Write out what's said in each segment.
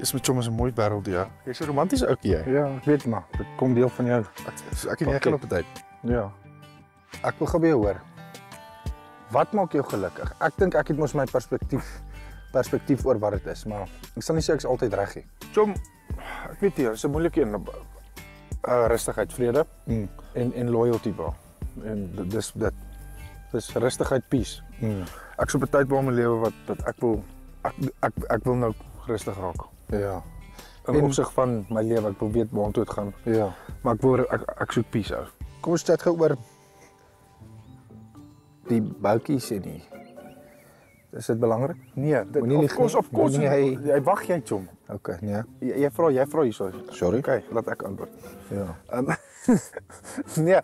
Is met Chom is 'n mooi wêreld, ja. Jy's so romanties ouetjie jy. Ja, ek weet maar, dit kom deel van jou. Ek en jy gaan op 'n tyd. Ja. Ek wil gou by jou hoor. Wat maak jou gelukkig? Ek dink ek het mos my perspektief oor wat dit is, maar ek sal nie sê ek's altyd reg nie. Chom, ek weet nie, dis 'n moeilike een. Rustigheid, vrede en loyalty bro. En dis dit. Dis rustigheid, peace. Ek so 'n tyd waar my lewe wat ek wil nou rustig raak. Ja. In opsig van my lewe, ek wil weet waartoe dit gaan. Ja. Maar ek soek peace ou. Kom ons chat gou oor die boutjies en die. Is dit belangrik? Nee, dit of course. Jy wag jy Chom. Okay, nee. Jy vra hierso. Sorry. Okay, laat ek antwoord. Ja. Nee,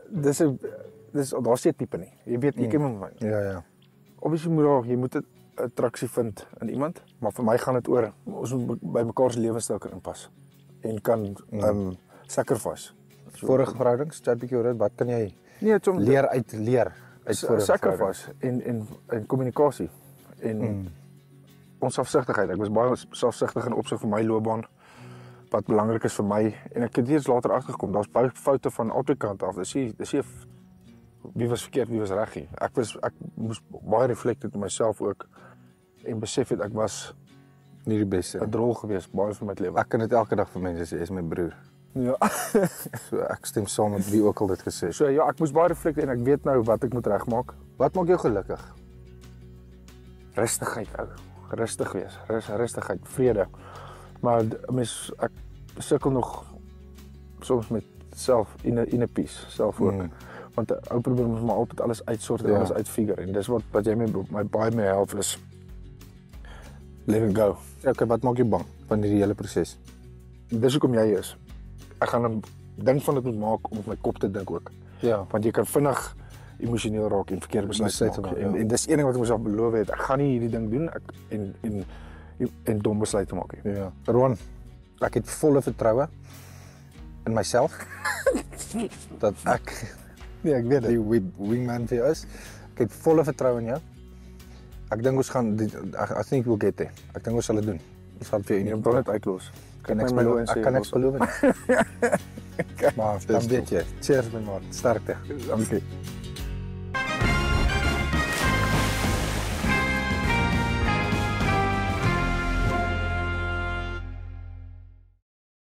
daar's nie 'n tipe nie. Jy weet, jy ken my. Ja. Obviously jy moet 'n attraksie vind in iemand, maar vir my gaan dit oor ons moet by mekaar se lewenstyl inpas en kan sacrifice. Vorige verhoudings, chat bietjie oor dit. Wat kan jy leer uit sacrifice en kommunikasie en onselfsugtigheid. Ek was baie selfsugtig in opsig van my loopbaan wat belangrik is vir my en ek het eers later agtergekom daar's baie foute van albei kante af. Dis wie was verkeerd, wie was reg nie. Ek moes baie reflecteer op myself ook en besef het ek was nie die beste 'n drol geweest baie van my lewe. Ek kan dit elke dag vir mense sê, is my broer. Ja. So ek stem saam met wie ook al dit gesê. So ja, ek moes baie reflecteer en ek weet nou wat ek moet regmaak. Wat maak jou gelukkig? Rustigheid ou. Rustig wees. Rustigheid, vrede. Maar ek sukkel nog soms met inner peace, self-work. Want ou probeer mos maar altyd alles uitsort en alles uitfigure en dis wat jy my baie mee help is let it go. Okay, wat maak jou bang van hierdie hele proses? Dis hoekom jy is. Ek gaan 'n ding van dit moet maak om op my kop te dink ook. Ja, want jy kan vinnig emosioneel raak en verkeerde besluite maak. En dis een ding wat ek myself beloof het, ek gaan nie hierdie ding doen en dom besluite maak nie. Ja. Ron, ek het volle vertroue in myself dat ek ek weet dit. Die wingman vir jou is. Ek het volle vertroue in jou. Ek dink ons gaan I think we'll get there. Ek dink ons sal dit doen. Ons gaan vir jou nie net uitlos. Ek kan niks beloof nie. Maar dan weet jy. Cheers my man. Sterkte. Dankie.